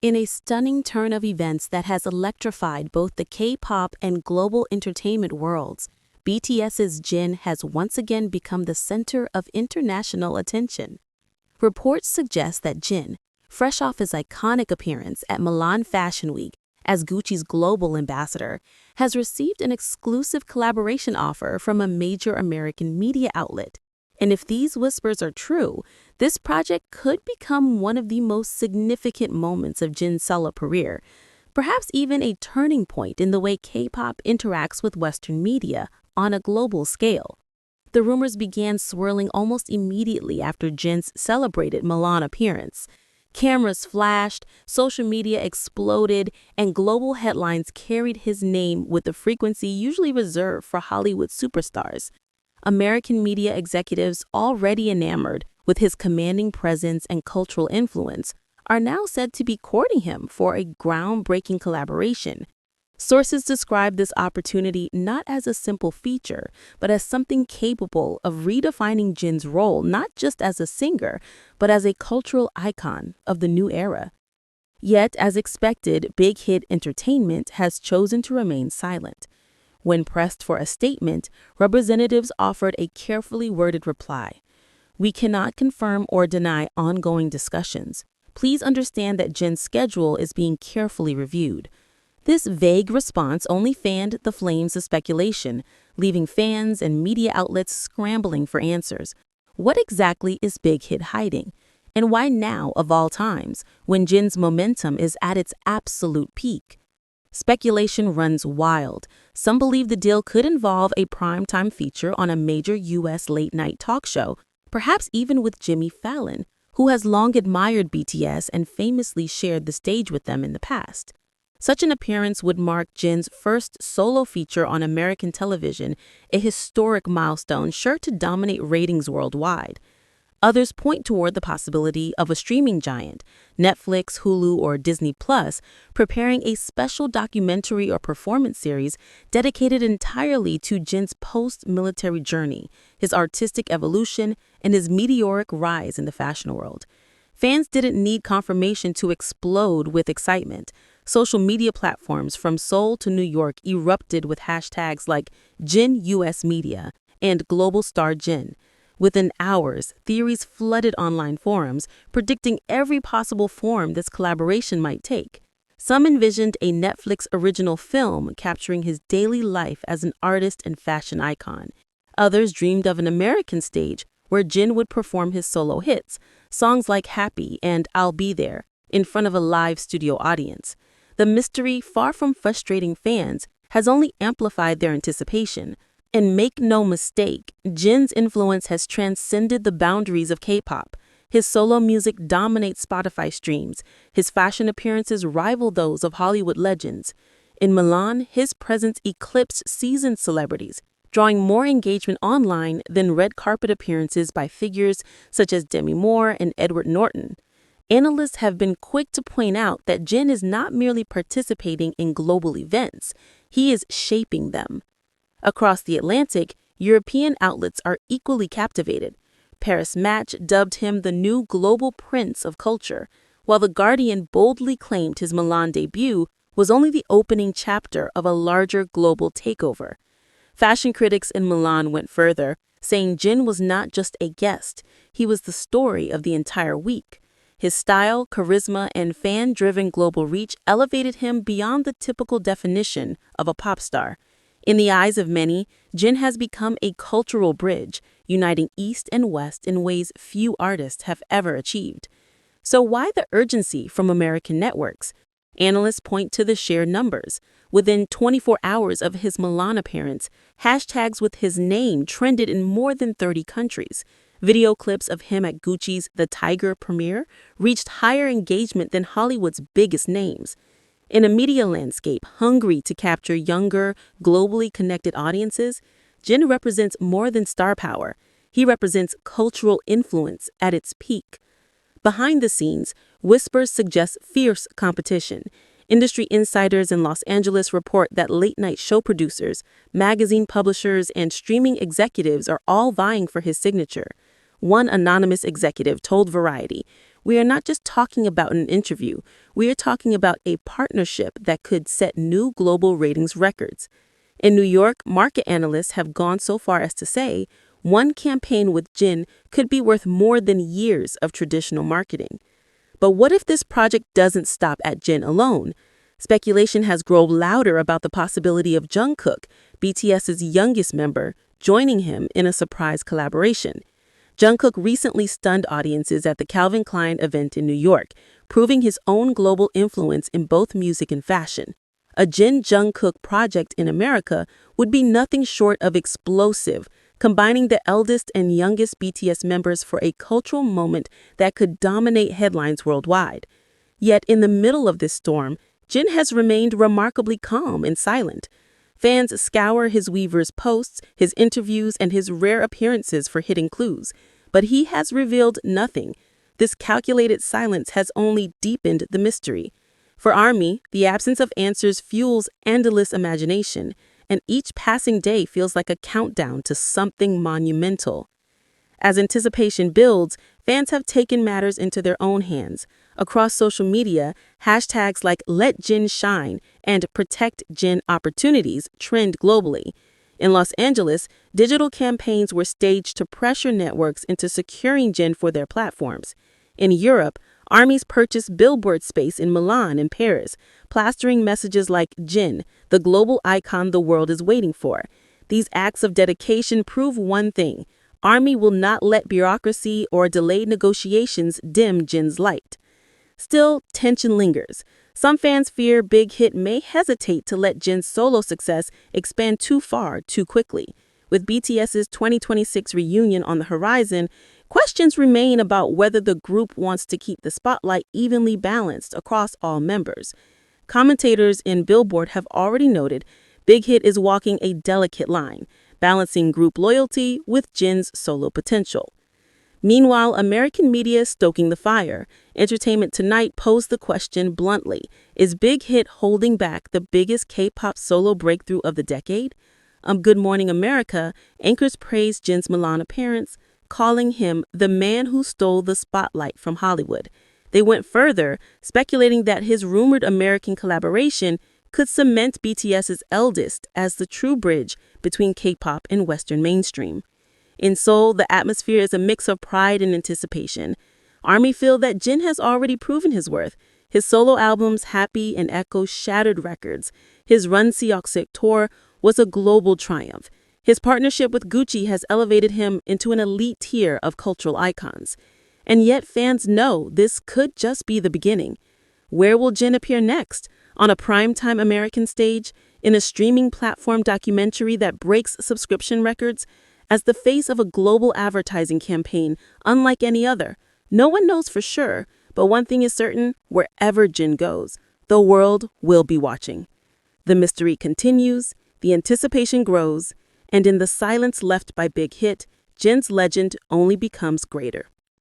In a stunning turn of events that has electrified both the K-pop and global entertainment worlds, BTS's Jin has once again become the center of international attention. Reports suggest that Jin, fresh off his iconic appearance at Milan Fashion Week as Gucci's global ambassador, has received an exclusive collaboration offer from a major American media outlet. And if these whispers are true, this project could become one of the most significant moments of Jin's solo career, perhaps even a turning point in the way K-pop interacts with Western media on a global scale. The rumors began swirling almost immediately after Jin's celebrated Milan appearance. Cameras flashed, social media exploded, and global headlines carried his name with the frequency usually reserved for Hollywood superstars. American media executives, already enamored with his commanding presence and cultural influence, are now said to be courting him for a groundbreaking collaboration. Sources describe this opportunity not as a simple feature, but as something capable of redefining Jin's role not just as a singer, but as a cultural icon of the new era. Yet, as expected, BigHit Entertainment has chosen to remain silent. When pressed for a statement, representatives offered a carefully worded reply. "We cannot confirm or deny ongoing discussions. Please understand that Jin's schedule is being carefully reviewed." This vague response only fanned the flames of speculation, leaving fans and media outlets scrambling for answers. What exactly is BigHit hiding? And why now, of all times, when Jin's momentum is at its absolute peak? Speculation runs wild. Some believe the deal could involve a primetime feature on a major U.S. late-night talk show, perhaps even with Jimmy Fallon, who has long admired BTS and famously shared the stage with them in the past. Such an appearance would mark Jin's first solo feature on American television, a historic milestone sure to dominate ratings worldwide. Others point toward the possibility of a streaming giant, Netflix, Hulu, or Disney Plus, preparing a special documentary or performance series dedicated entirely to Jin's post-military journey, his artistic evolution, and his meteoric rise in the fashion world. Fans didn't need confirmation to explode with excitement. Social media platforms from Seoul to New York erupted with hashtags like Jin US Media and Global Star Jin. Within hours, theories flooded online forums, predicting every possible form this collaboration might take. Some envisioned a Netflix original film capturing his daily life as an artist and fashion icon. Others dreamed of an American stage where Jin would perform his solo hits, songs like Happy and I'll Be There, in front of a live studio audience. The mystery, far from frustrating fans, has only amplified their anticipation. And make no mistake, Jin's influence has transcended the boundaries of K-pop. His solo music dominates Spotify streams. His fashion appearances rival those of Hollywood legends. In Milan, his presence eclipsed seasoned celebrities, drawing more engagement online than red carpet appearances by figures such as Demi Moore and Edward Norton. Analysts have been quick to point out that Jin is not merely participating in global events, he is shaping them. Across the Atlantic, European outlets are equally captivated. Paris Match dubbed him the new global prince of culture, while The Guardian boldly claimed his Milan debut was only the opening chapter of a larger global takeover. Fashion critics in Milan went further, saying Jin was not just a guest, he was the story of the entire week. His style, charisma, and fan-driven global reach elevated him beyond the typical definition of a pop star. In the eyes of many, Jin has become a cultural bridge, uniting East and West in ways few artists have ever achieved. So why the urgency from American networks? Analysts point to the sheer numbers. Within 24 hours of his Milan appearance, hashtags with his name trended in more than 30 countries. Video clips of him at Gucci's The Tiger premiere reached higher engagement than Hollywood's biggest names. In a media landscape hungry to capture younger, globally connected audiences, Jin represents more than star power. He represents cultural influence at its peak. Behind the scenes, whispers suggest fierce competition. Industry insiders in Los Angeles report that late-night show producers, magazine publishers, and streaming executives are all vying for his signature. One anonymous executive told Variety, we are not just talking about an interview, we are talking about a partnership that could set new global ratings records. In New York, market analysts have gone so far as to say one campaign with Jin could be worth more than years of traditional marketing. But what if this project doesn't stop at Jin alone? Speculation has grown louder about the possibility of Jungkook, BTS's youngest member, joining him in a surprise collaboration. Jungkook recently stunned audiences at the Calvin Klein event in New York, proving his own global influence in both music and fashion. A Jin Jungkook project in America would be nothing short of explosive, combining the eldest and youngest BTS members for a cultural moment that could dominate headlines worldwide. Yet in the middle of this storm, Jin has remained remarkably calm and silent. Fans scour his weverse posts, his interviews, and his rare appearances for hidden clues, but he has revealed nothing. This calculated silence has only deepened the mystery. For ARMY, the absence of answers fuels endless imagination, and each passing day feels like a countdown to something monumental. As anticipation builds, fans have taken matters into their own hands. Across social media, hashtags like Let Jin Shine and Protect Jin Opportunities trend globally. In Los Angeles, digital campaigns were staged to pressure networks into securing Jin for their platforms. In Europe, armies purchased billboard space in Milan and Paris, plastering messages like Jin, the global icon the world is waiting for. These acts of dedication prove one thing: ARMY will not let bureaucracy or delayed negotiations dim Jin's light. Still, tension lingers. Some fans fear BigHit may hesitate to let Jin's solo success expand too far too quickly. With BTS's 2026 reunion on the horizon, questions remain about whether the group wants to keep the spotlight evenly balanced across all members. Commentators in Billboard have already noted BigHit is walking a delicate line, balancing group loyalty with Jin's solo potential. Meanwhile, American media is stoking the fire. Entertainment Tonight posed the question bluntly: is BigHit holding back the biggest K-pop solo breakthrough of the decade? Good Morning America anchors praised Jin's Milan appearance, calling him the man who stole the spotlight from Hollywood. They went further, speculating that his rumored American collaboration could cement BTS's eldest as the true bridge between K-pop and Western mainstream. In Seoul, the atmosphere is a mix of pride and anticipation. ARMY feel that Jin has already proven his worth. His solo albums, Happy and Echo, shattered records. His Run Seok tour was a global triumph. His partnership with Gucci has elevated him into an elite tier of cultural icons. And yet fans know this could just be the beginning. Where will Jin appear next? On a primetime American stage? In a streaming platform documentary that breaks subscription records? As the face of a global advertising campaign unlike any other? No one knows for sure, but one thing is certain: wherever Jin goes, the world will be watching. The mystery continues, the anticipation grows, and in the silence left by BigHit, Jin's legend only becomes greater.